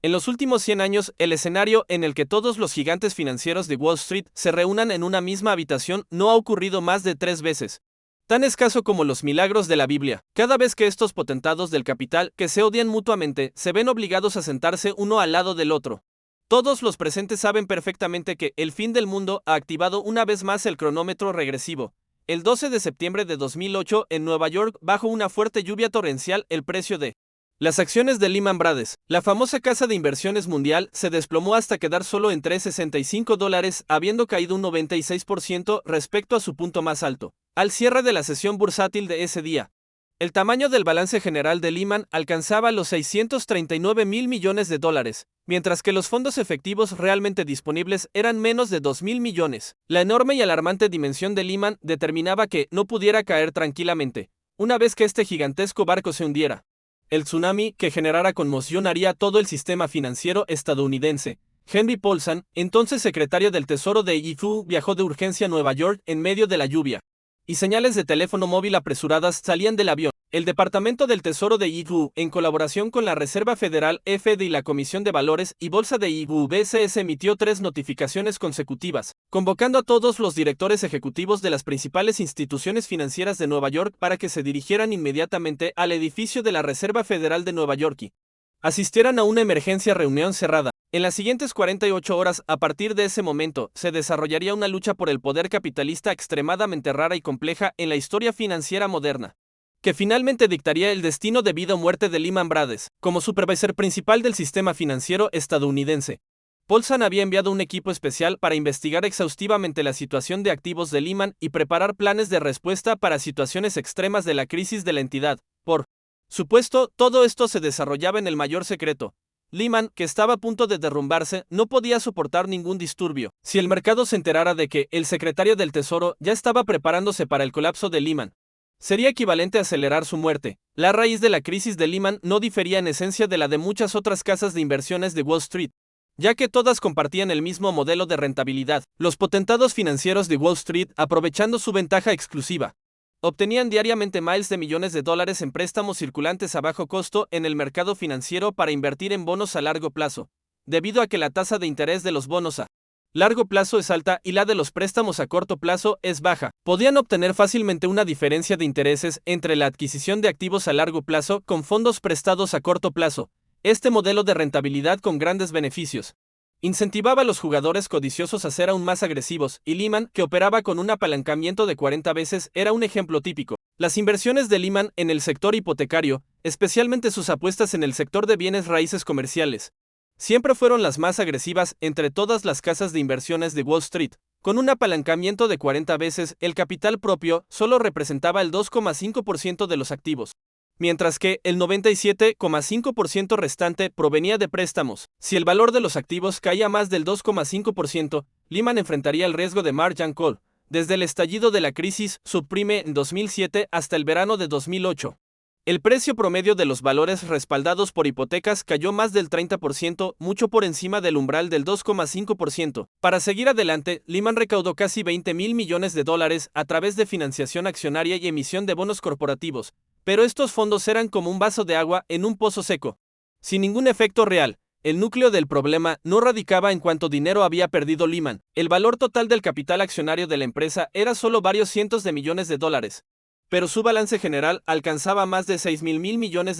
En los últimos 100 años, el escenario en el que todos los gigantes financieros de Wall Street se reúnan en una misma habitación no ha ocurrido más de 3 veces. Tan escaso como los milagros de la Biblia. Cada vez que estos potentados del capital, que se odian mutuamente, se ven obligados a sentarse uno al lado del otro. Todos los presentes saben perfectamente que el fin del mundo ha activado una vez más el cronómetro regresivo. El 12 de septiembre de 2008, en Nueva York, bajo una fuerte lluvia torrencial, el precio de las acciones de Lehman Brothers, la famosa casa de inversiones mundial, se desplomó hasta quedar solo en $3.65, habiendo caído un 96% respecto a su punto más alto, al cierre de la sesión bursátil de ese día. El tamaño del balance general de Lehman alcanzaba los $639.000 millones, mientras que los fondos efectivos realmente disponibles eran menos de 2.000 millones. La enorme y alarmante dimensión de Lehman determinaba que no pudiera caer tranquilamente, una vez que este gigantesco barco se hundiera. El tsunami que generara conmoción haría todo el sistema financiero estadounidense. Henry Paulson, entonces secretario del Tesoro de IFU, viajó de urgencia a Nueva York en medio de la lluvia, y señales de teléfono móvil apresuradas salían del avión. El Departamento del Tesoro de IFU, en colaboración con la Reserva Federal (FED) y la Comisión de Valores y Bolsa de IFU BCS, emitió 3 notificaciones consecutivas, convocando a todos los directores ejecutivos de las principales instituciones financieras de Nueva York para que se dirigieran inmediatamente al edificio de la Reserva Federal de Nueva York y asistieran a una emergencia reunión cerrada. En las siguientes 48 horas, a partir de ese momento, se desarrollaría una lucha por el poder capitalista extremadamente rara y compleja en la historia financiera moderna, que finalmente dictaría el destino de vida o muerte de Lehman Brothers, como supervisor principal del sistema financiero estadounidense. Paulson había enviado un equipo especial para investigar exhaustivamente la situación de activos de Lehman y preparar planes de respuesta para situaciones extremas de la crisis de la entidad. Por supuesto, todo esto se desarrollaba en el mayor secreto. Lehman, que estaba a punto de derrumbarse, no podía soportar ningún disturbio. Si el mercado se enterara de que el secretario del Tesoro ya estaba preparándose para el colapso de Lehman, sería equivalente a acelerar su muerte. La raíz de la crisis de Lehman no difería en esencia de la de muchas otras casas de inversiones de Wall Street, ya que todas compartían el mismo modelo de rentabilidad. Los potentados financieros de Wall Street, aprovechando su ventaja exclusiva, obtenían diariamente miles de millones de dólares en préstamos circulantes a bajo costo en el mercado financiero para invertir en bonos a largo plazo, debido a que la tasa de interés de los bonos a largo plazo es alta y la de los préstamos a corto plazo es baja. Podían obtener fácilmente una diferencia de intereses entre la adquisición de activos a largo plazo con fondos prestados a corto plazo. Este modelo de rentabilidad con grandes beneficios incentivaba a los jugadores codiciosos a ser aún más agresivos, y Lehman, que operaba con un apalancamiento de 40 veces, era un ejemplo típico. Las inversiones de Lehman en el sector hipotecario, especialmente sus apuestas en el sector de bienes raíces comerciales, siempre fueron las más agresivas entre todas las casas de inversiones de Wall Street. Con un apalancamiento de 40 veces, el capital propio solo representaba el 2,5% de los activos, mientras que el 97,5% restante provenía de préstamos. Si el valor de los activos caía más del 2,5%, Lehman enfrentaría el riesgo de margin call, desde el estallido de la crisis subprime en 2007 hasta el verano de 2008. El precio promedio de los valores respaldados por hipotecas cayó más del 30%, mucho por encima del umbral del 2,5%. Para seguir adelante, Lehman recaudó casi $20.000 millones a través de financiación accionaria y emisión de bonos corporativos, pero estos fondos eran como un vaso de agua en un pozo seco, sin ningún efecto real. El núcleo del problema no radicaba en cuánto dinero había perdido Lehman. El valor total del capital accionario de la empresa era solo varios cientos de millones de dólares, pero su balance general alcanzaba más de $6.000 millones.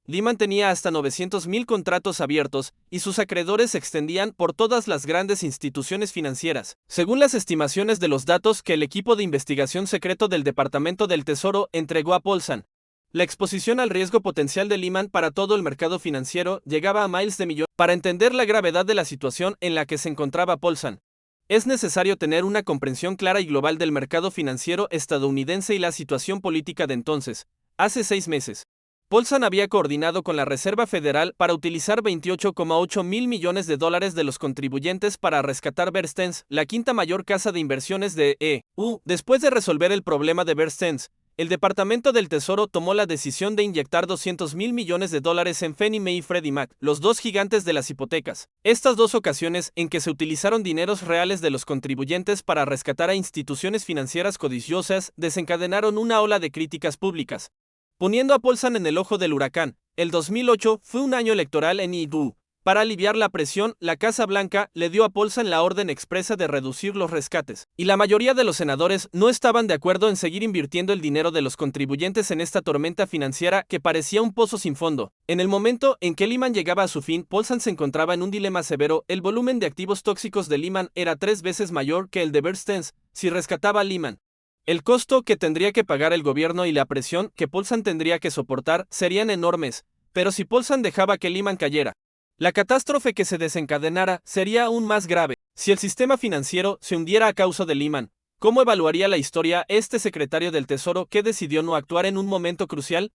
Lehman tenía hasta 900.000 contratos abiertos, y sus acreedores se extendían por todas las grandes instituciones financieras. Según las estimaciones de los datos que el equipo de investigación secreto del Departamento del Tesoro entregó a Paulson, la exposición al riesgo potencial de Lehman para todo el mercado financiero llegaba a miles de millones. Para entender la gravedad de la situación en la que se encontraba Paulson, es necesario tener una comprensión clara y global del mercado financiero estadounidense y la situación política de entonces. Hace 6 meses, Paulson había coordinado con la Reserva Federal para utilizar $28,8 mil millones de los contribuyentes para rescatar Bear Stearns, la quinta mayor casa de inversiones de EU. Después de resolver el problema de Bear Stearns, el Departamento del Tesoro tomó la decisión de inyectar $200.000 millones en Fannie Mae y Freddie Mac, los dos gigantes de las hipotecas. Estas dos ocasiones en que se utilizaron dineros reales de los contribuyentes para rescatar a instituciones financieras codiciosas desencadenaron una ola de críticas públicas, poniendo a Paulson en el ojo del huracán. El 2008 fue un año electoral en EU, Para aliviar la presión, la Casa Blanca le dio a Paulson la orden expresa de reducir los rescates, y la mayoría de los senadores no estaban de acuerdo en seguir invirtiendo el dinero de los contribuyentes en esta tormenta financiera que parecía un pozo sin fondo. En el momento en que Lehman llegaba a su fin, Paulson se encontraba en un dilema severo. El volumen de activos tóxicos de Lehman era 3 veces mayor que el de Bear Stearns si rescataba a Lehman. El costo que tendría que pagar el gobierno y la presión que Paulson tendría que soportar serían enormes, pero si Paulson dejaba que Lehman cayera, la catástrofe que se desencadenara sería aún más grave. Si el sistema financiero se hundiera a causa de Lehman, ¿cómo evaluaría la historia este secretario del Tesoro que decidió no actuar en un momento crucial?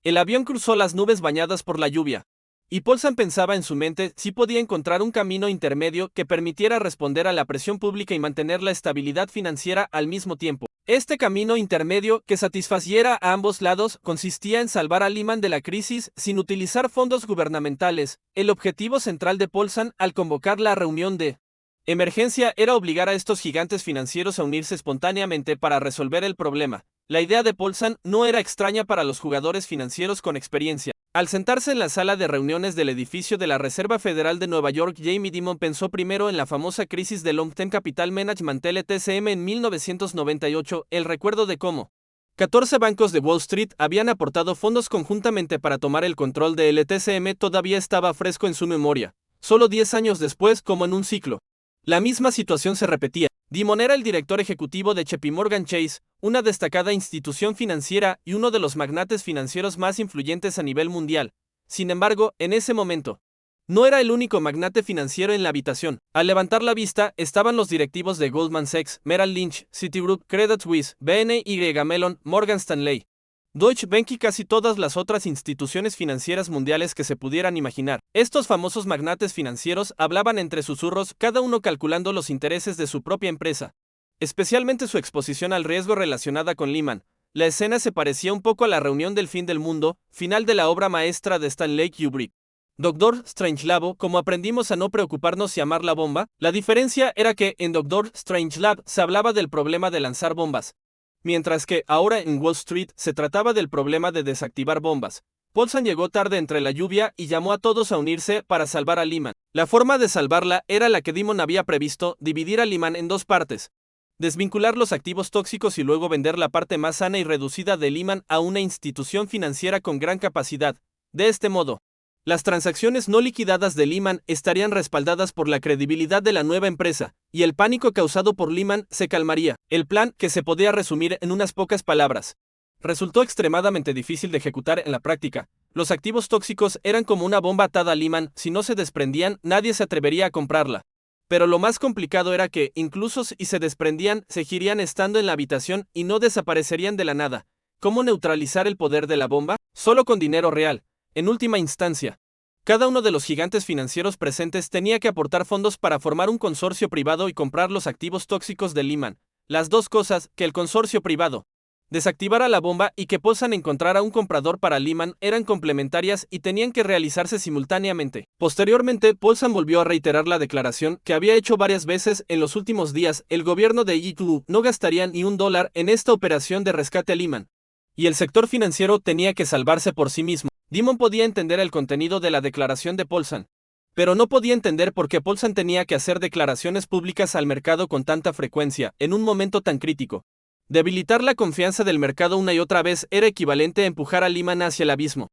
El avión cruzó las nubes bañadas por la lluvia, y Paulson pensaba en su mente si podía encontrar un camino intermedio que permitiera responder a la presión pública y mantener la estabilidad financiera al mismo tiempo. Este camino intermedio, que satisfaciera a ambos lados, consistía en salvar a Lehman de la crisis sin utilizar fondos gubernamentales. El objetivo central de Paulson al convocar la reunión de emergencia era obligar a estos gigantes financieros a unirse espontáneamente para resolver el problema. La idea de Paulson no era extraña para los jugadores financieros con experiencia. Al sentarse en la sala de reuniones del edificio de la Reserva Federal de Nueva York, Jamie Dimon pensó primero en la famosa crisis del Long Term Capital Management LTCM en 1998, el recuerdo de cómo 14 bancos de Wall Street habían aportado fondos conjuntamente para tomar el control de LTCM todavía estaba fresco en su memoria. Solo 10 años después, como en un ciclo, la misma situación se repetía. Dimon era el director ejecutivo de JP Morgan Chase, una destacada institución financiera y uno de los magnates financieros más influyentes a nivel mundial. Sin embargo, en ese momento, no era el único magnate financiero en la habitación. Al levantar la vista, estaban los directivos de Goldman Sachs, Merrill Lynch, Citigroup, Credit Suisse, BNY Mellon, Morgan Stanley, Deutsche Bank y casi todas las otras instituciones financieras mundiales que se pudieran imaginar. Estos famosos magnates financieros hablaban entre susurros, cada uno calculando los intereses de su propia empresa, especialmente su exposición al riesgo relacionada con Lehman. La escena se parecía un poco a la reunión del fin del mundo, final de la obra maestra de Stanley Kubrick, Dr. Strangelove, como aprendimos a no preocuparnos y amar la bomba. La diferencia era que en Dr. Strangelove se hablaba del problema de lanzar bombas, mientras que ahora en Wall Street se trataba del problema de desactivar bombas. Paulson llegó tarde entre la lluvia y llamó a todos a unirse para salvar a Lehman. La forma de salvarla era la que Dimon había previsto, dividir a Lehman en dos partes, desvincular los activos tóxicos y luego vender la parte más sana y reducida de Lehman a una institución financiera con gran capacidad. De este modo, las transacciones no liquidadas de Lehman estarían respaldadas por la credibilidad de la nueva empresa, y el pánico causado por Lehman se calmaría. El plan, que se podía resumir en unas pocas palabras, resultó extremadamente difícil de ejecutar en la práctica. Los activos tóxicos eran como una bomba atada a Lehman. Si no se desprendían, nadie se atrevería a comprarla. Pero lo más complicado era que, incluso si se desprendían, seguirían estando en la habitación y no desaparecerían de la nada. ¿Cómo neutralizar el poder de la bomba? Solo con dinero real. En última instancia, cada uno de los gigantes financieros presentes tenía que aportar fondos para formar un consorcio privado y comprar los activos tóxicos de Lehman. Las dos cosas, que el consorcio privado desactivara la bomba y que Paulson encontrara un comprador para Lehman, eran complementarias y tenían que realizarse simultáneamente. Posteriormente, Paulson volvió a reiterar la declaración que había hecho varias veces en los últimos días: el gobierno de Yitu no gastaría ni $1 en esta operación de rescate a Lehman, y el sector financiero tenía que salvarse por sí mismo. Dimon podía entender el contenido de la declaración de Paulson, pero no podía entender por qué Paulson tenía que hacer declaraciones públicas al mercado con tanta frecuencia, en un momento tan crítico. Debilitar la confianza del mercado una y otra vez era equivalente a empujar a Lehman hacia el abismo.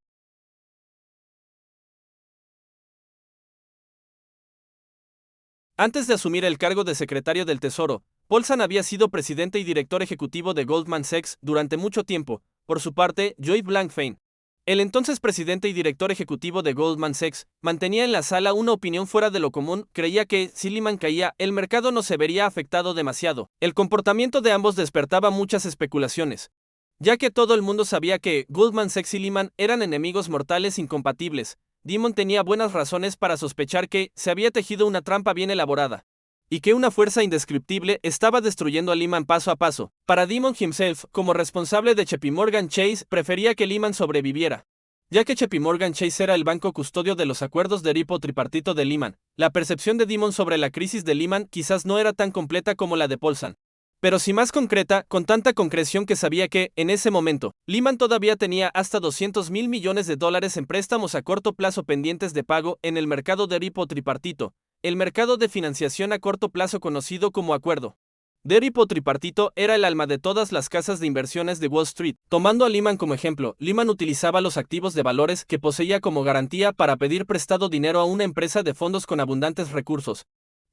Antes de asumir el cargo de secretario del Tesoro, Paulson había sido presidente y director ejecutivo de Goldman Sachs durante mucho tiempo. Por su parte, Lloyd Blankfein, el entonces presidente y director ejecutivo de Goldman Sachs, mantenía en la sala una opinión fuera de lo común. Creía que, si Lehman caía, el mercado no se vería afectado demasiado. El comportamiento de ambos despertaba muchas especulaciones, ya que todo el mundo sabía que Goldman Sachs y Lehman eran enemigos mortales incompatibles. Dimon tenía buenas razones para sospechar que se había tejido una trampa bien elaborada, y que una fuerza indescriptible estaba destruyendo a Lehman paso a paso. Para Dimon himself, como responsable de JP Morgan Chase, prefería que Lehman sobreviviera, ya que JP Morgan Chase era el banco custodio de los acuerdos de repo tripartito de Lehman. La percepción de Dimon sobre la crisis de Lehman quizás no era tan completa como la de Paulson. Pero si más concreta, con tanta concreción que sabía que, en ese momento, Lehman todavía tenía hasta $200.000 millones en préstamos a corto plazo pendientes de pago en el mercado de repo tripartito, el mercado de financiación a corto plazo conocido como acuerdo de repo tripartito era el alma de todas las casas de inversiones de Wall Street. Tomando a Lehman como ejemplo, Lehman utilizaba los activos de valores que poseía como garantía para pedir prestado dinero a una empresa de fondos con abundantes recursos.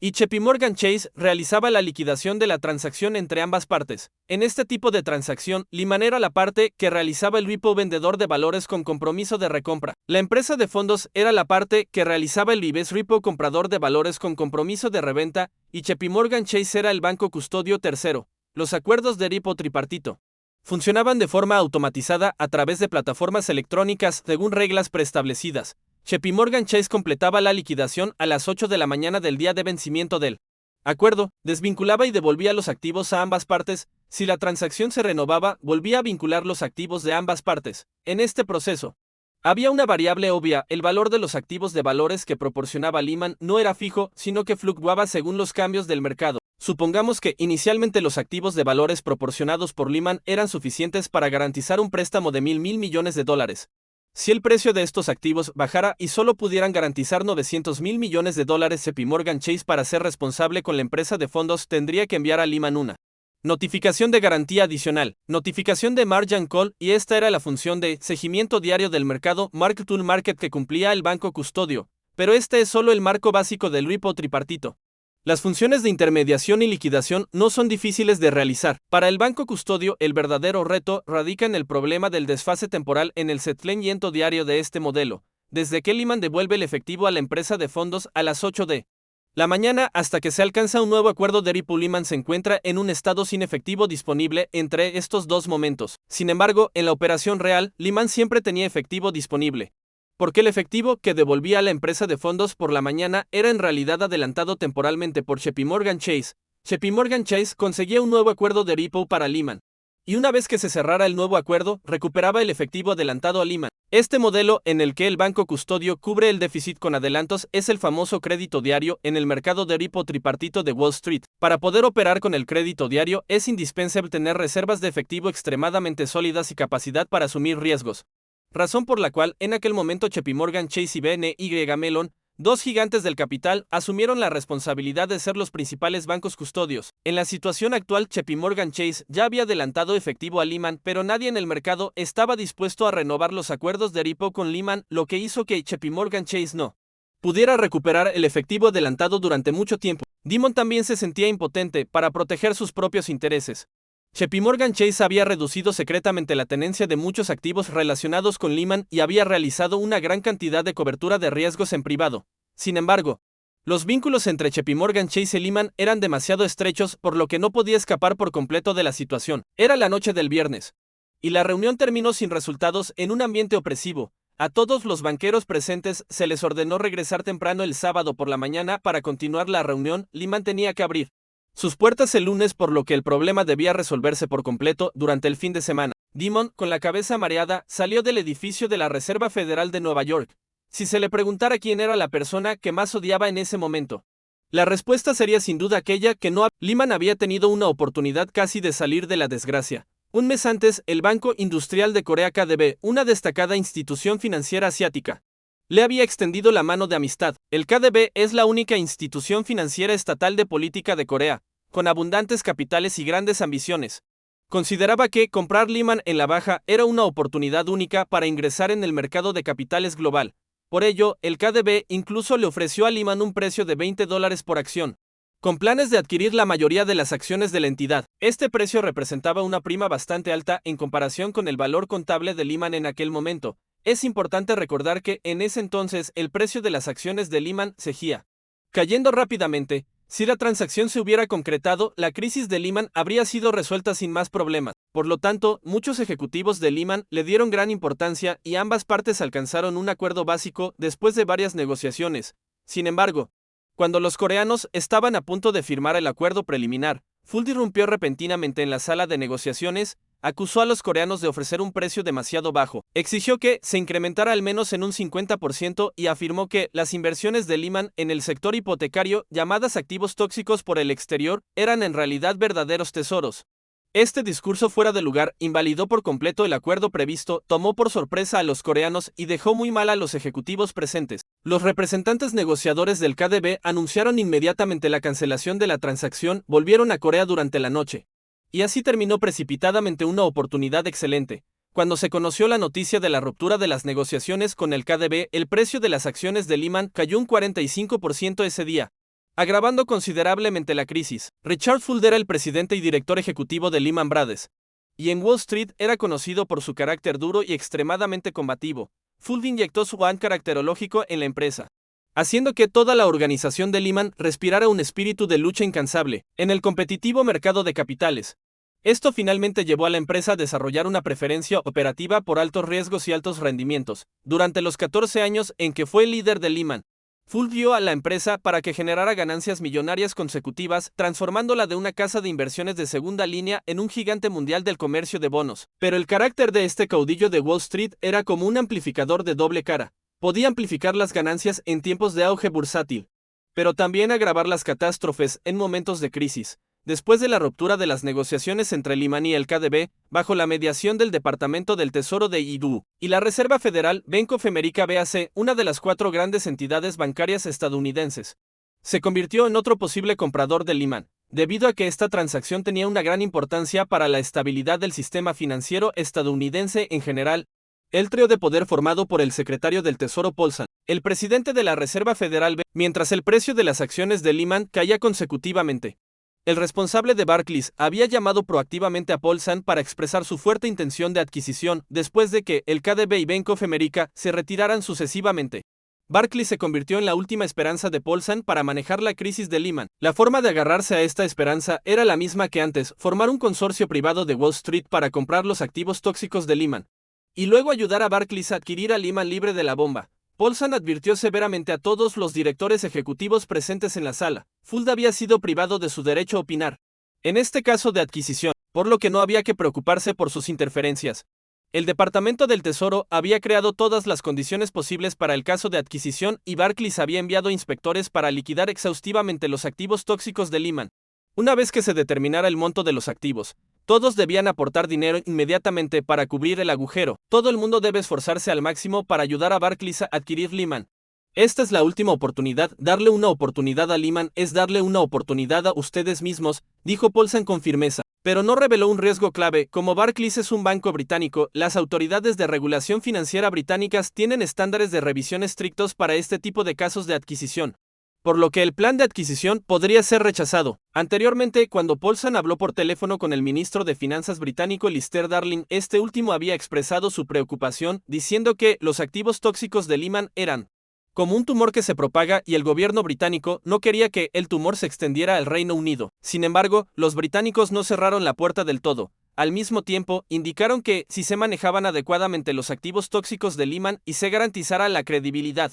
Y JPMorgan Chase realizaba la liquidación de la transacción entre ambas partes. En este tipo de transacción, Lehman era la parte que realizaba el repo vendedor de valores con compromiso de recompra. La empresa de fondos era la parte que realizaba el reverse repo comprador de valores con compromiso de reventa, y JPMorgan Chase era el banco custodio tercero. Los acuerdos de repo tripartito funcionaban de forma automatizada a través de plataformas electrónicas según reglas preestablecidas. JPMorgan Chase completaba la liquidación a las 8 de la mañana del día de vencimiento del acuerdo, desvinculaba y devolvía los activos a ambas partes. Si la transacción se renovaba, volvía a vincular los activos de ambas partes. En este proceso, había una variable obvia: el valor de los activos de valores que proporcionaba Lehman no era fijo, sino que fluctuaba según los cambios del mercado. Supongamos que inicialmente los activos de valores proporcionados por Lehman eran suficientes para garantizar un préstamo de $1.000 millones. Si el precio de estos activos bajara y solo pudieran garantizar $900.000 millones, JPMorgan Chase, para ser responsable con la empresa de fondos, tendría que enviar a Lehman una notificación de garantía adicional, notificación de margin call, y esta era la función de seguimiento diario del mercado mark to market que cumplía el banco custodio. Pero este es solo el marco básico del repo tripartito. Las funciones de intermediación y liquidación no son difíciles de realizar. Para el banco custodio, el verdadero reto radica en el problema del desfase temporal en el settlement diario de este modelo, desde que Lehman devuelve el efectivo a la empresa de fondos a las 8 de la mañana hasta que se alcanza un nuevo acuerdo de repo. Lehman se encuentra en un estado sin efectivo disponible entre estos dos momentos. Sin embargo, en la operación real, Lehman siempre tenía efectivo disponible, porque el efectivo que devolvía a la empresa de fondos por la mañana era en realidad adelantado temporalmente por JPMorgan Chase. JPMorgan Chase conseguía un nuevo acuerdo de repo para Lehman, y una vez que se cerrara el nuevo acuerdo, recuperaba el efectivo adelantado a Lehman. Este modelo, en el que el banco custodio cubre el déficit con adelantos, es el famoso crédito diario en el mercado de repo tripartito de Wall Street. Para poder operar con el crédito diario, es indispensable tener reservas de efectivo extremadamente sólidas y capacidad para asumir riesgos. Razón por la cual, en aquel momento, JPMorgan Chase y BNY Mellon, dos gigantes del capital, asumieron la responsabilidad de ser los principales bancos custodios. En la situación actual, JPMorgan Chase ya había adelantado efectivo a Lehman, pero nadie en el mercado estaba dispuesto a renovar los acuerdos de repo con Lehman, lo que hizo que JPMorgan Chase no pudiera recuperar el efectivo adelantado durante mucho tiempo. Lehman también se sentía impotente para proteger sus propios intereses. JPMorgan Chase había reducido secretamente la tenencia de muchos activos relacionados con Lehman y había realizado una gran cantidad de cobertura de riesgos en privado. Sin embargo, los vínculos entre JPMorgan Chase y Lehman eran demasiado estrechos, por lo que no podía escapar por completo de la situación. Era la noche del viernes, y la reunión terminó sin resultados en un ambiente opresivo. A todos los banqueros presentes se les ordenó regresar temprano el sábado por la mañana para continuar la reunión. Lehman tenía que abrir sus puertas el lunes, por lo que el problema debía resolverse por completo durante el fin de semana. Lehman, con la cabeza mareada, salió del edificio de la Reserva Federal de Nueva York. Si se le preguntara quién era la persona que más odiaba en ese momento, la respuesta sería sin duda aquella que no. Lehman había tenido una oportunidad casi de salir de la desgracia. Un mes antes, el Banco Industrial de Corea KDB, una destacada institución financiera asiática, le había extendido la mano de amistad. El KDB es la única institución financiera estatal de política de Corea, con abundantes capitales y grandes ambiciones. Consideraba que comprar Lehman en la baja era una oportunidad única para ingresar en el mercado de capitales global. Por ello, el KDB incluso le ofreció a Lehman un precio de $20 por acción, con planes de adquirir la mayoría de las acciones de la entidad. Este precio representaba una prima bastante alta en comparación con el valor contable de Lehman en aquel momento. Es importante recordar que, en ese entonces, el precio de las acciones de Lehman seguía cayendo rápidamente. Si la transacción se hubiera concretado, la crisis de Lehman habría sido resuelta sin más problemas. Por lo tanto, muchos ejecutivos de Lehman le dieron gran importancia y ambas partes alcanzaron un acuerdo básico después de varias negociaciones. Sin embargo, cuando los coreanos estaban a punto de firmar el acuerdo preliminar, Full irrumpió repentinamente en la sala de negociaciones. acusó a los coreanos de ofrecer un precio demasiado bajo, exigió que se incrementara al menos en un 50% y afirmó que las inversiones de Lehman en el sector hipotecario, llamadas activos tóxicos por el exterior, eran en realidad verdaderos tesoros. Este discurso fuera de lugar invalidó por completo el acuerdo previsto, tomó por sorpresa a los coreanos y dejó muy mal a los ejecutivos presentes. Los representantes negociadores del KDB anunciaron inmediatamente la cancelación de la transacción, volvieron a Corea durante la noche. Y así terminó precipitadamente una oportunidad excelente. Cuando se conoció la noticia de la ruptura de las negociaciones con el KDB, el precio de las acciones de Lehman cayó un 45% ese día, agravando considerablemente la crisis. Richard Fuld era el presidente y director ejecutivo de Lehman Brothers, y en Wall Street era conocido por su carácter duro y extremadamente combativo. Fuld inyectó su ban caracterológico en la empresa, haciendo que toda la organización de Lehman respirara un espíritu de lucha incansable en el competitivo mercado de capitales. Esto finalmente llevó a la empresa a desarrollar una preferencia operativa por altos riesgos y altos rendimientos. Durante los 14 años en que fue el líder de Lehman, Fuld guió a la empresa para que generara ganancias millonarias consecutivas, transformándola de una casa de inversiones de segunda línea en un gigante mundial del comercio de bonos. Pero el carácter de este caudillo de Wall Street era como un amplificador de doble cara. Podía amplificar las ganancias en tiempos de auge bursátil, pero también agravar las catástrofes en momentos de crisis. Después de la ruptura de las negociaciones entre Lehman y el KDB, bajo la mediación del Departamento del Tesoro de IDU y la Reserva Federal, Bank of America BAC, una de las 4 grandes entidades bancarias estadounidenses, se convirtió en otro posible comprador de Lehman, debido a que esta transacción tenía una gran importancia para la estabilidad del sistema financiero estadounidense en general. El trío de poder formado por el secretario del Tesoro Paulson, el presidente de la Reserva Federal, mientras el precio de las acciones de Lehman caía consecutivamente. El responsable de Barclays había llamado proactivamente a Paulson para expresar su fuerte intención de adquisición después de que el KDB y Bank of America se retiraran sucesivamente. Barclays se convirtió en la última esperanza de Paulson para manejar la crisis de Lehman. La forma de agarrarse a esta esperanza era la misma que antes, formar un consorcio privado de Wall Street para comprar los activos tóxicos de Lehman, y luego ayudar a Barclays a adquirir a Lehman libre de la bomba. Paulson advirtió severamente a todos los directores ejecutivos presentes en la sala. Fuld había sido privado de su derecho a opinar en este caso de adquisición, por lo que no había que preocuparse por sus interferencias. El Departamento del Tesoro había creado todas las condiciones posibles para el caso de adquisición y Barclays había enviado inspectores para liquidar exhaustivamente los activos tóxicos de Lehman. Una vez que se determinara el monto de los activos, todos debían aportar dinero inmediatamente para cubrir el agujero. Todo el mundo debe esforzarse al máximo para ayudar a Barclays a adquirir Lehman. Esta es la última oportunidad. Darle una oportunidad a Lehman es darle una oportunidad a ustedes mismos, dijo Paulson con firmeza. Pero no reveló un riesgo clave. Como Barclays es un banco británico, las autoridades de regulación financiera británicas tienen estándares de revisión estrictos para este tipo de casos de adquisición, por lo que el plan de adquisición podría ser rechazado. Anteriormente, cuando Paulson habló por teléfono con el ministro de Finanzas británico Lister Darling, este último había expresado su preocupación, diciendo que los activos tóxicos de Lehman eran como un tumor que se propaga y el gobierno británico no quería que el tumor se extendiera al Reino Unido. Sin embargo, los británicos no cerraron la puerta del todo. Al mismo tiempo, indicaron que si se manejaban adecuadamente los activos tóxicos de Lehman y se garantizara la credibilidad,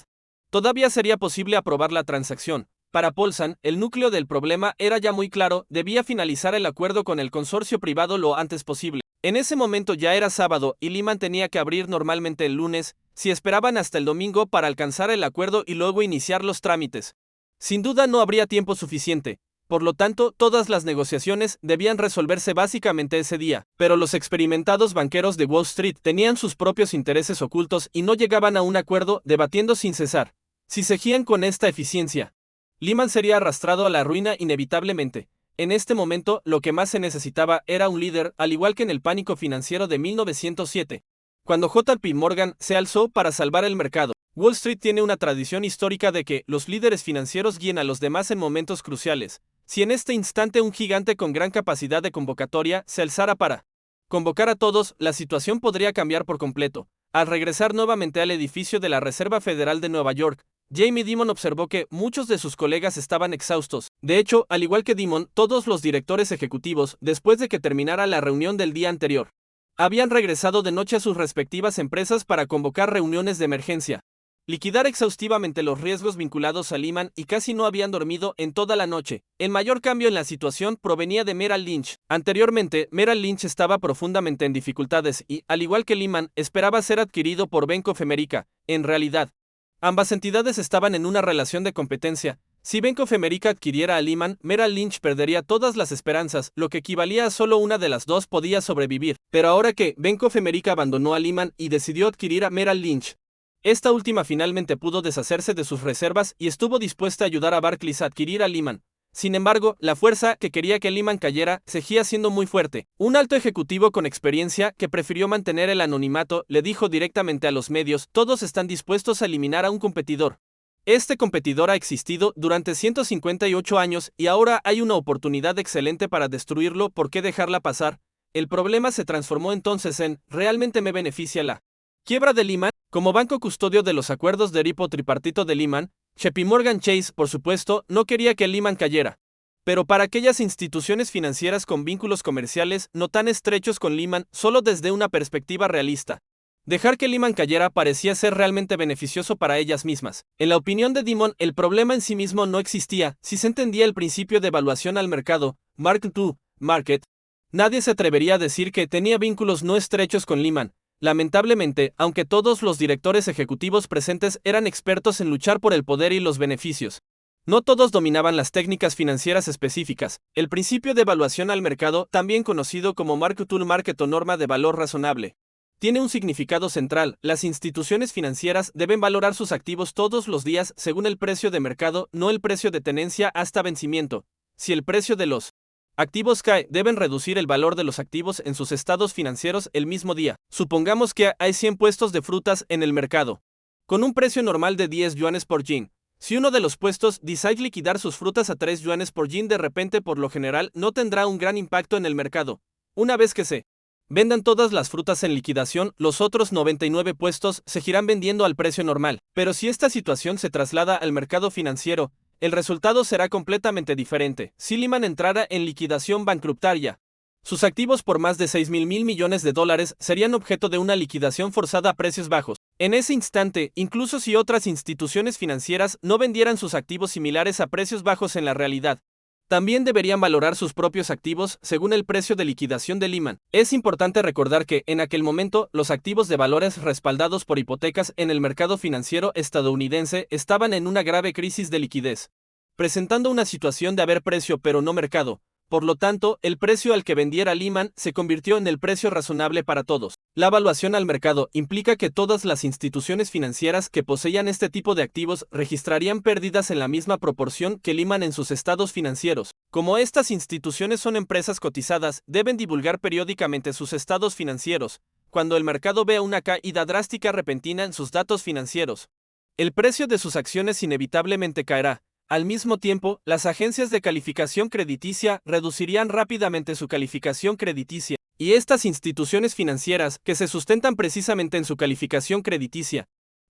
todavía sería posible aprobar la transacción. Para Paulson, el núcleo del problema era ya muy claro, debía finalizar el acuerdo con el consorcio privado lo antes posible. En ese momento ya era sábado y Lehman tenía que abrir normalmente el lunes, si esperaban hasta el domingo para alcanzar el acuerdo y luego iniciar los trámites. Sin duda no habría tiempo suficiente. Por lo tanto, todas las negociaciones debían resolverse básicamente ese día, pero los experimentados banqueros de Wall Street tenían sus propios intereses ocultos y no llegaban a un acuerdo, debatiendo sin cesar. Si seguían con esta eficiencia, Lehman sería arrastrado a la ruina inevitablemente. En este momento, lo que más se necesitaba era un líder, al igual que en el pánico financiero de 1907, cuando JP Morgan se alzó para salvar el mercado. Wall Street tiene una tradición histórica de que los líderes financieros guíen a los demás en momentos cruciales. Si en este instante un gigante con gran capacidad de convocatoria se alzara para convocar a todos, la situación podría cambiar por completo. Al regresar nuevamente al edificio de la Reserva Federal de Nueva York, Jamie Dimon observó que muchos de sus colegas estaban exhaustos. De hecho, al igual que Dimon, todos los directores ejecutivos, después de que terminara la reunión del día anterior, habían regresado de noche a sus respectivas empresas para convocar reuniones de emergencia. liquidar exhaustivamente los riesgos vinculados a Lehman y casi no habían dormido en toda la noche. El mayor cambio en la situación provenía de Merrill Lynch. Anteriormente, Merrill Lynch estaba profundamente en dificultades y, al igual que Lehman, esperaba ser adquirido por Bank of America. En realidad, ambas entidades estaban en una relación de competencia. Si Bank of America adquiriera a Lehman, Merrill Lynch perdería todas las esperanzas, lo que equivalía a solo una de las dos podía sobrevivir. Pero ahora que Bank of America abandonó a Lehman y decidió adquirir a Merrill Lynch, esta última finalmente pudo deshacerse de sus reservas y estuvo dispuesta a ayudar a Barclays a adquirir a Lehman. Sin embargo, la fuerza que quería que Lehman cayera seguía siendo muy fuerte. Un alto ejecutivo con experiencia que prefirió mantener el anonimato le dijo directamente a los medios: todos están dispuestos a eliminar a un competidor. Este competidor ha existido durante 158 años y ahora hay una oportunidad excelente para destruirlo. ¿Por qué dejarla pasar? El problema se transformó entonces en: ¿realmente me beneficia la quiebra de Lehman? Como banco custodio de los acuerdos de repo tripartito de Lehman, JPMorgan Chase, por supuesto, no quería que Lehman cayera. Pero para aquellas instituciones financieras con vínculos comerciales no tan estrechos con Lehman, solo desde una perspectiva realista, dejar que Lehman cayera parecía ser realmente beneficioso para ellas mismas. En la opinión de Dimon, el problema en sí mismo no existía si se entendía el principio de evaluación al mercado, mark to market. Nadie se atrevería a decir que tenía vínculos no estrechos con Lehman. Lamentablemente, aunque todos los directores ejecutivos presentes eran expertos en luchar por el poder y los beneficios, no todos dominaban las técnicas financieras específicas. El principio de evaluación al mercado, también conocido como mark to market o norma de valor razonable, tiene un significado central. Las instituciones financieras deben valorar sus activos todos los días según el precio de mercado, no el precio de tenencia hasta vencimiento. Si el precio de los activos cae, deben reducir el valor de los activos en sus estados financieros el mismo día. Supongamos que hay 100 puestos de frutas en el mercado, con un precio normal de 10 yuanes por yin. Si uno de los puestos decide liquidar sus frutas a 3 yuanes por yin, de repente, por lo general, no tendrá un gran impacto en el mercado. Una vez que se vendan todas las frutas en liquidación, los otros 99 puestos seguirán vendiendo al precio normal. Pero si esta situación se traslada al mercado financiero, el resultado será completamente diferente. Si Lehman entrara en liquidación bancaria, sus activos por más de 6.000 mil millones de dólares serían objeto de una liquidación forzada a precios bajos. En ese instante, incluso si otras instituciones financieras no vendieran sus activos similares a precios bajos en la realidad, también deberían valorar sus propios activos según el precio de liquidación de Lehman. Es importante recordar que, en aquel momento, los activos de valores respaldados por hipotecas en el mercado financiero estadounidense estaban en una grave crisis de liquidez, presentando una situación de haber precio pero no mercado. Por lo tanto, el precio al que vendiera Lehman se convirtió en el precio razonable para todos. La evaluación al mercado implica que todas las instituciones financieras que poseían este tipo de activos registrarían pérdidas en la misma proporción que Lehman en sus estados financieros. Como estas instituciones son empresas cotizadas, deben divulgar periódicamente sus estados financieros. Cuando el mercado vea una caída drástica repentina en sus datos financieros, el precio de sus acciones inevitablemente caerá. Al mismo tiempo, las agencias de calificación crediticia reducirían rápidamente su calificación crediticia, y estas instituciones financieras, que se sustentan precisamente en su calificación crediticia,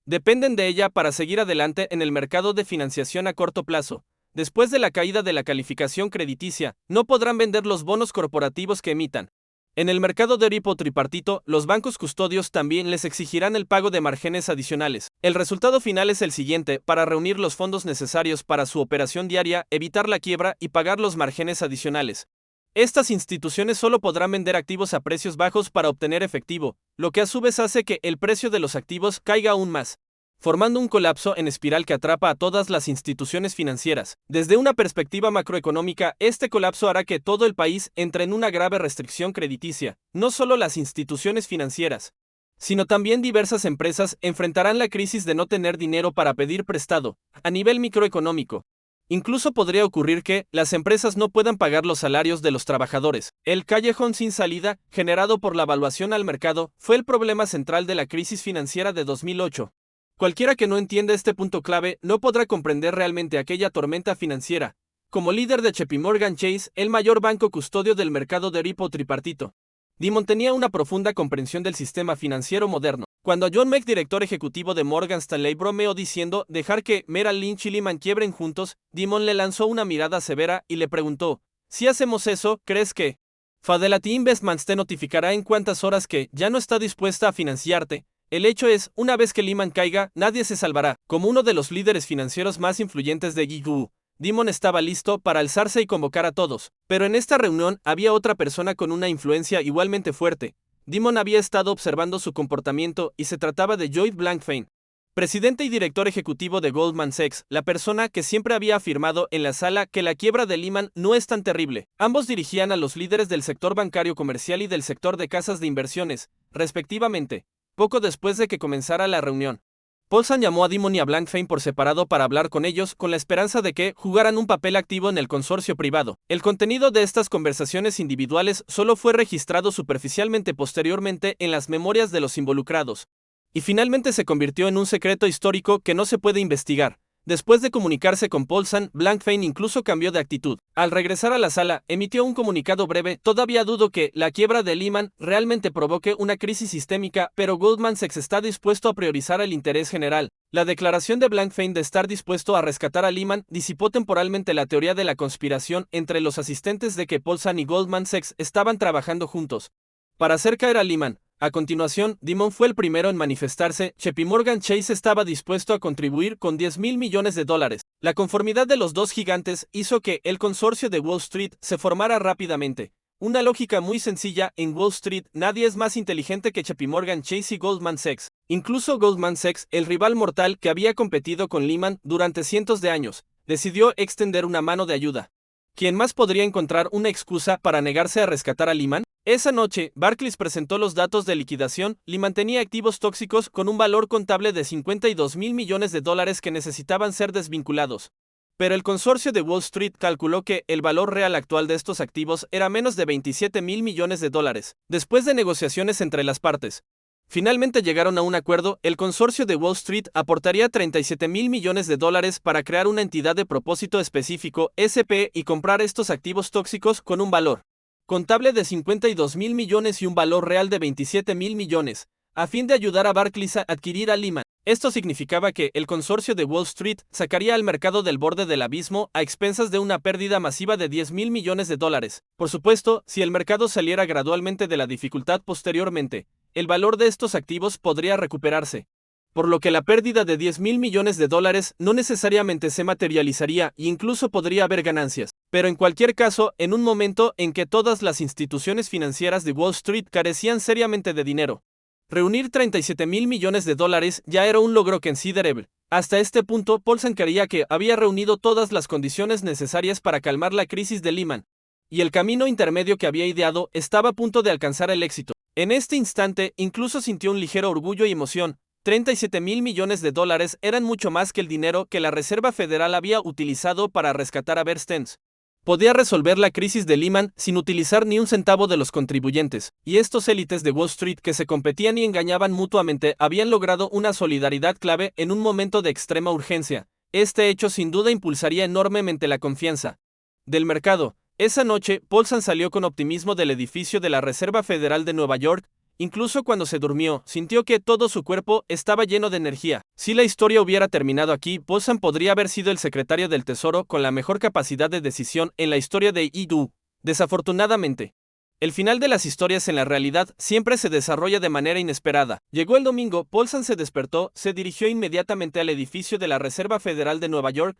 dependen de ella para seguir adelante en el mercado de financiación a corto plazo. Después de la caída de la calificación crediticia, no podrán vender los bonos corporativos que emitan. En el mercado de repo tripartito, los bancos custodios también les exigirán el pago de márgenes adicionales. El resultado final es el siguiente: para reunir los fondos necesarios para su operación diaria, evitar la quiebra y pagar los márgenes adicionales. Estas instituciones solo podrán vender activos a precios bajos para obtener efectivo, lo que a su vez hace que el precio de los activos caiga aún más, formando un colapso en espiral que atrapa a todas las instituciones financieras. Desde una perspectiva macroeconómica, este colapso hará que todo el país entre en una grave restricción crediticia. No solo las instituciones financieras, sino también diversas empresas enfrentarán la crisis de no tener dinero para pedir prestado. A nivel microeconómico, incluso podría ocurrir que las empresas no puedan pagar los salarios de los trabajadores. El callejón sin salida, generado por la evaluación al mercado, fue el problema central de la crisis financiera de 2008. Cualquiera que no entienda este punto clave no podrá comprender realmente aquella tormenta financiera. Como líder de JPMorgan Chase, el mayor banco custodio del mercado de repo tripartito, Dimon tenía una profunda comprensión del sistema financiero moderno. Cuando John Mack, director ejecutivo de Morgan Stanley, bromeó diciendo dejar que Merrill Lynch y Lehman quiebren juntos, Dimon le lanzó una mirada severa y le preguntó: si hacemos eso, ¿crees que Fidelity Investments te notificará en cuántas horas que ya no está dispuesta a financiarte? El hecho es, una vez que Lehman caiga, nadie se salvará. Como uno de los líderes financieros más influyentes de GIGU, Dimon estaba listo para alzarse y convocar a todos. Pero en esta reunión había otra persona con una influencia igualmente fuerte. Dimon había estado observando su comportamiento y se trataba de Lloyd Blankfein, presidente y director ejecutivo de Goldman Sachs, la persona que siempre había afirmado en la sala que la quiebra de Lehman no es tan terrible. Ambos dirigían a los líderes del sector bancario comercial y del sector de casas de inversiones, respectivamente, poco después de que comenzara la reunión. Paulson llamó a Dimon y a Blankfein por separado para hablar con ellos con la esperanza de que jugaran un papel activo en el consorcio privado. El contenido de estas conversaciones individuales solo fue registrado superficialmente posteriormente en las memorias de los involucrados, y finalmente se convirtió en un secreto histórico que no se puede investigar. Después de comunicarse con Paulson, Blankfein incluso cambió de actitud. Al regresar a la sala, emitió un comunicado breve: todavía dudo que la quiebra de Lehman realmente provoque una crisis sistémica, pero Goldman Sachs está dispuesto a priorizar el interés general. La declaración de Blankfein de estar dispuesto a rescatar a Lehman disipó temporalmente la teoría de la conspiración entre los asistentes de que Paulson y Goldman Sachs estaban trabajando juntos para hacer caer a Lehman. A continuación, Dimon fue el primero en manifestarse. JPMorgan Chase estaba dispuesto a contribuir con $10,000 millones. La conformidad de los dos gigantes hizo que el consorcio de Wall Street se formara rápidamente. Una lógica muy sencilla: en Wall Street nadie es más inteligente que JPMorgan Chase y Goldman Sachs. Incluso Goldman Sachs, el rival mortal que había competido con Lehman durante cientos de años, decidió extender una mano de ayuda. ¿Quién más podría encontrar una excusa para negarse a rescatar a Lehman? Esa noche, Barclays presentó los datos de liquidación. Lehman tenía activos tóxicos con un valor contable de $52,000 millones que necesitaban ser desvinculados. Pero el consorcio de Wall Street calculó que el valor real actual de estos activos era menos de $27,000 millones. Después de negociaciones entre las partes, finalmente llegaron a un acuerdo. El consorcio de Wall Street aportaría $37,000 millones para crear una entidad de propósito específico, SPE, y comprar estos activos tóxicos con un valor contable de $52,000 millones y un valor real de $27,000 millones, a fin de ayudar a Barclays a adquirir a Lehman. Esto significaba que el consorcio de Wall Street sacaría al mercado del borde del abismo a expensas de una pérdida masiva de $10,000 millones. Por supuesto, si el mercado saliera gradualmente de la dificultad posteriormente, el valor de estos activos podría recuperarse, por lo que la pérdida de $10,000 millones no necesariamente se materializaría e incluso podría haber ganancias. Pero en cualquier caso, en un momento en que todas las instituciones financieras de Wall Street carecían seriamente de dinero, reunir $37,000 millones ya era un logro considerable. Hasta este punto, Paulson creía que había reunido todas las condiciones necesarias para calmar la crisis de Lehman, y el camino intermedio que había ideado estaba a punto de alcanzar el éxito. En este instante, incluso sintió un ligero orgullo y emoción. $37,000 millones eran mucho más que el dinero que la Reserva Federal había utilizado para rescatar a Bear Stearns. Podía resolver la crisis de Lehman sin utilizar ni un centavo de los contribuyentes, y estos élites de Wall Street que se competían y engañaban mutuamente habían logrado una solidaridad clave en un momento de extrema urgencia. Este hecho sin duda impulsaría enormemente la confianza del mercado. Esa noche, Paulson salió con optimismo del edificio de la Reserva Federal de Nueva York. Incluso cuando se durmió, sintió que todo su cuerpo estaba lleno de energía. Si la historia hubiera terminado aquí, Paulson podría haber sido el secretario del Tesoro con la mejor capacidad de decisión en la historia de IDU. Desafortunadamente, el final de las historias en la realidad siempre se desarrolla de manera inesperada. Llegó el domingo, Paulson se despertó, se dirigió inmediatamente al edificio de la Reserva Federal de Nueva York,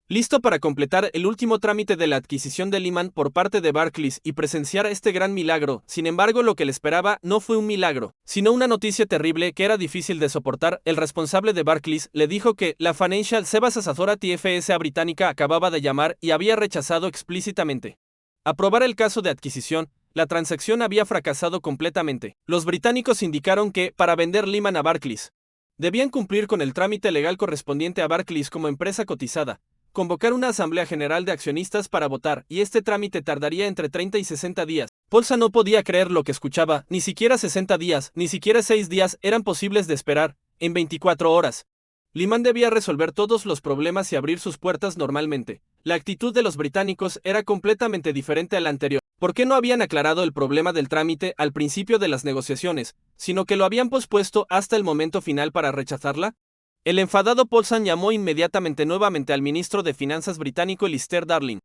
listo para completar el último trámite de la adquisición de Lehman por parte de Barclays y presenciar este gran milagro. Sin embargo, lo que le esperaba no fue un milagro, sino una noticia terrible que era difícil de soportar. El responsable de Barclays le dijo que la Financial Services Authority FSA británica acababa de llamar y había rechazado explícitamente aprobar el caso de adquisición. La transacción había fracasado completamente. Los británicos indicaron que, para vender Lehman a Barclays, debían cumplir con el trámite legal correspondiente a Barclays como empresa cotizada, convocar una asamblea general de accionistas para votar, y este trámite tardaría entre 30 y 60 días. Paulson no podía creer lo que escuchaba. Ni siquiera 60 días, ni siquiera 6 días eran posibles de esperar. En 24 horas, Lehman debía resolver todos los problemas y abrir sus puertas normalmente. La actitud de los británicos era completamente diferente a la anterior. ¿Por qué no habían aclarado el problema del trámite al principio de las negociaciones, sino que lo habían pospuesto hasta el momento final para rechazarla? El enfadado Paulson llamó inmediatamente nuevamente al ministro de Finanzas británico Alistair Darling.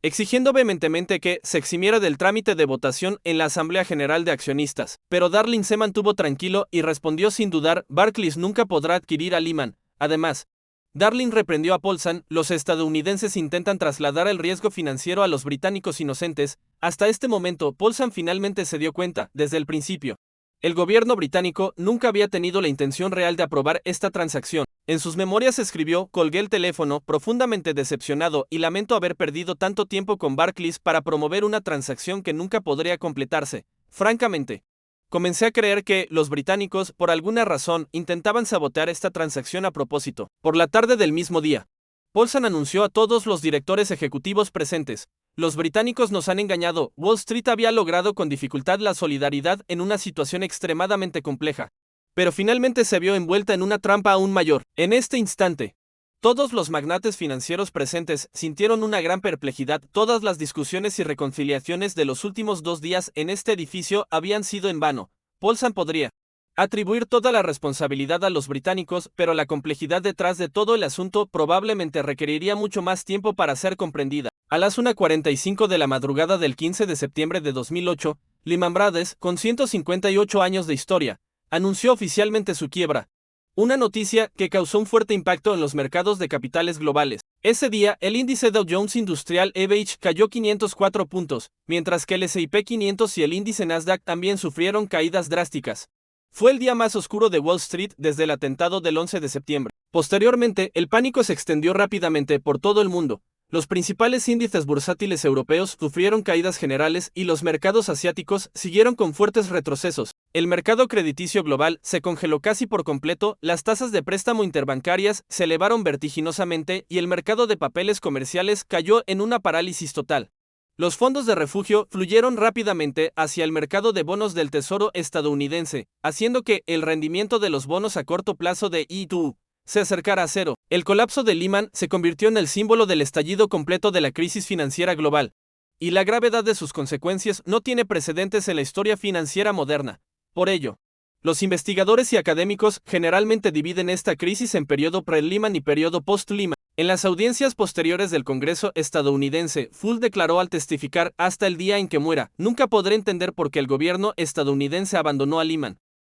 exigiendo vehementemente que se eximiera del trámite de votación en la Asamblea General de Accionistas. Pero Darling se mantuvo tranquilo y respondió sin dudar: Barclays nunca podrá adquirir a Lehman. Además, Darling reprendió a Paulson: los estadounidenses intentan trasladar el riesgo financiero a los británicos inocentes. Hasta este momento, Paulson finalmente se dio cuenta, desde el principio. El gobierno británico nunca había tenido la intención real de aprobar esta transacción. En sus memorias escribió: colgué el teléfono, profundamente decepcionado, y lamento haber perdido tanto tiempo con Barclays para promover una transacción que nunca podría completarse. Francamente, comencé a creer que los británicos, por alguna razón, intentaban sabotear esta transacción a propósito. Por la tarde del mismo día, Paulson anunció a todos los directores ejecutivos presentes: los británicos nos han engañado. Wall Street había logrado con dificultad la solidaridad en una situación extremadamente compleja, pero finalmente se vio envuelta en una trampa aún mayor. En este instante, todos los magnates financieros presentes sintieron una gran perplejidad. Todas las discusiones y reconciliaciones de los últimos 2 días en este edificio habían sido en vano. Paulson podría atribuir toda la responsabilidad a los británicos, pero la complejidad detrás de todo el asunto probablemente requeriría mucho más tiempo para ser comprendida. A las 1:45 de la madrugada del 15 de septiembre de 2008, Lehman Brothers, con 158 años de historia, anunció oficialmente su quiebra. Una noticia que causó un fuerte impacto en los mercados de capitales globales. Ese día, el índice Dow Jones Industrial Average cayó 504 puntos, mientras que el S&P 500 y el índice Nasdaq también sufrieron caídas drásticas. Fue el día más oscuro de Wall Street desde el atentado del 11 de septiembre. Posteriormente, el pánico se extendió rápidamente por todo el mundo. Los principales índices bursátiles europeos sufrieron caídas generales y los mercados asiáticos siguieron con fuertes retrocesos. El mercado crediticio global se congeló casi por completo, las tasas de préstamo interbancarias se elevaron vertiginosamente y el mercado de papeles comerciales cayó en una parálisis total. Los fondos de refugio fluyeron rápidamente hacia el mercado de bonos del Tesoro estadounidense, haciendo que el rendimiento de los bonos a corto plazo de E2 se acercara a cero. El colapso de Lehman se convirtió en el símbolo del estallido completo de la crisis financiera global, y la gravedad de sus consecuencias no tiene precedentes en la historia financiera moderna. Por ello, los investigadores y académicos generalmente dividen esta crisis en periodo pre-Lehman y periodo post-Lehman. En las audiencias posteriores del Congreso estadounidense, Full declaró al testificar: hasta el día en que muera, nunca podré entender por qué el gobierno estadounidense abandonó a Lehman.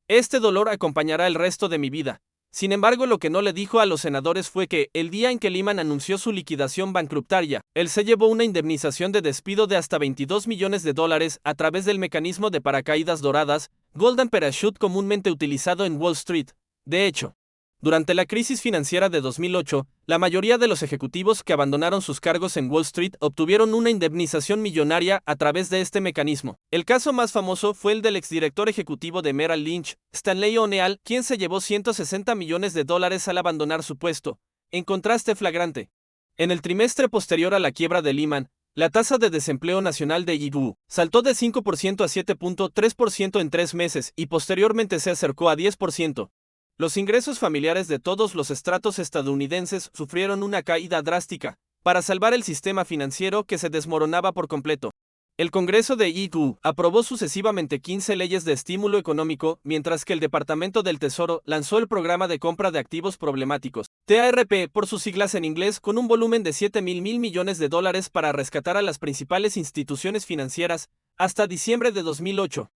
Este dolor acompañará el resto de mi vida. Sin embargo, lo que no le dijo a los senadores fue que, el día en que Lehman anunció su liquidación bancaria, él se llevó una indemnización de despido de hasta $22 millones a través del mecanismo de paracaídas doradas, Golden Parachute, comúnmente utilizado en Wall Street. De hecho, durante la crisis financiera de 2008, la mayoría de los ejecutivos que abandonaron sus cargos en Wall Street obtuvieron una indemnización millonaria a través de este mecanismo. El caso más famoso fue el del exdirector ejecutivo de Merrill Lynch, Stanley O'Neal, quien se llevó $160 millones al abandonar su puesto. En contraste flagrante, en el trimestre posterior a la quiebra de Lehman, la tasa de desempleo nacional de EU saltó de 5% a 7.3% en 3 meses y posteriormente se acercó a 10%. Los ingresos familiares de todos los estratos estadounidenses sufrieron una caída drástica, para salvar el sistema financiero que se desmoronaba por completo. El Congreso de EU aprobó sucesivamente 15 leyes de estímulo económico, mientras que el Departamento del Tesoro lanzó el programa de compra de activos problemáticos, TARP por sus siglas en inglés, con un volumen de $7.000 millones para rescatar a las principales instituciones financieras. Hasta diciembre de 2008.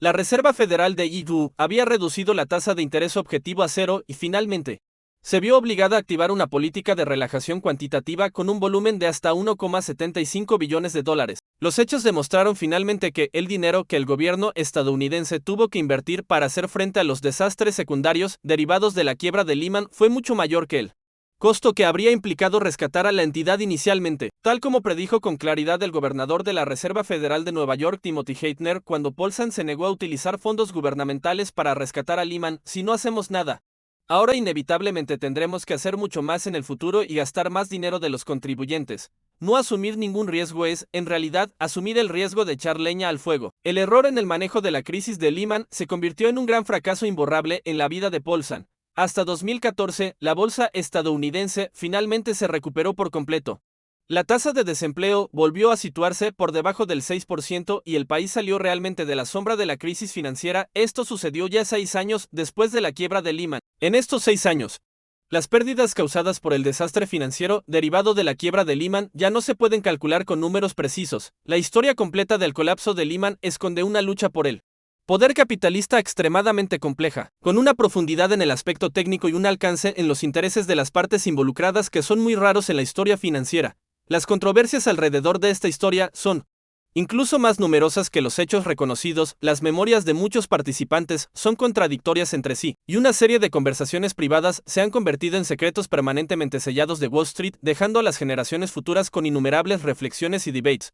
La Reserva Federal de EU había reducido la tasa de interés objetivo a cero y finalmente se vio obligada a activar una política de relajación cuantitativa con un volumen de hasta $1,75 billones. Los hechos demostraron finalmente que el dinero que el gobierno estadounidense tuvo que invertir para hacer frente a los desastres secundarios derivados de la quiebra de Lehman fue mucho mayor que el costo que habría implicado rescatar a la entidad inicialmente, tal como predijo con claridad el gobernador de la Reserva Federal de Nueva York, Timothy Geithner, cuando Paulson se negó a utilizar fondos gubernamentales para rescatar a Lehman. Si no hacemos nada, ahora inevitablemente tendremos que hacer mucho más en el futuro y gastar más dinero de los contribuyentes. No asumir ningún riesgo es, en realidad, asumir el riesgo de echar leña al fuego. El error en el manejo de la crisis de Lehman se convirtió en un gran fracaso imborrable en la vida de Paulson. Hasta 2014, la bolsa estadounidense finalmente se recuperó por completo. La tasa de desempleo volvió a situarse por debajo del 6% y el país salió realmente de la sombra de la crisis financiera. Esto sucedió ya 6 años después de la quiebra de Lehman. En estos 6 años, Las pérdidas causadas por el desastre financiero derivado de la quiebra de Lehman ya no se pueden calcular con números precisos. La historia completa del colapso de Lehman esconde una lucha por el poder capitalista extremadamente compleja, con una profundidad en el aspecto técnico y un alcance en los intereses de las partes involucradas que son muy raros en la historia financiera. Las controversias alrededor de esta historia son incluso más numerosas que los hechos reconocidos. Las memorias de muchos participantes son contradictorias entre sí, y una serie de conversaciones privadas se han convertido en secretos permanentemente sellados de Wall Street, dejando a las generaciones futuras con innumerables reflexiones y debates.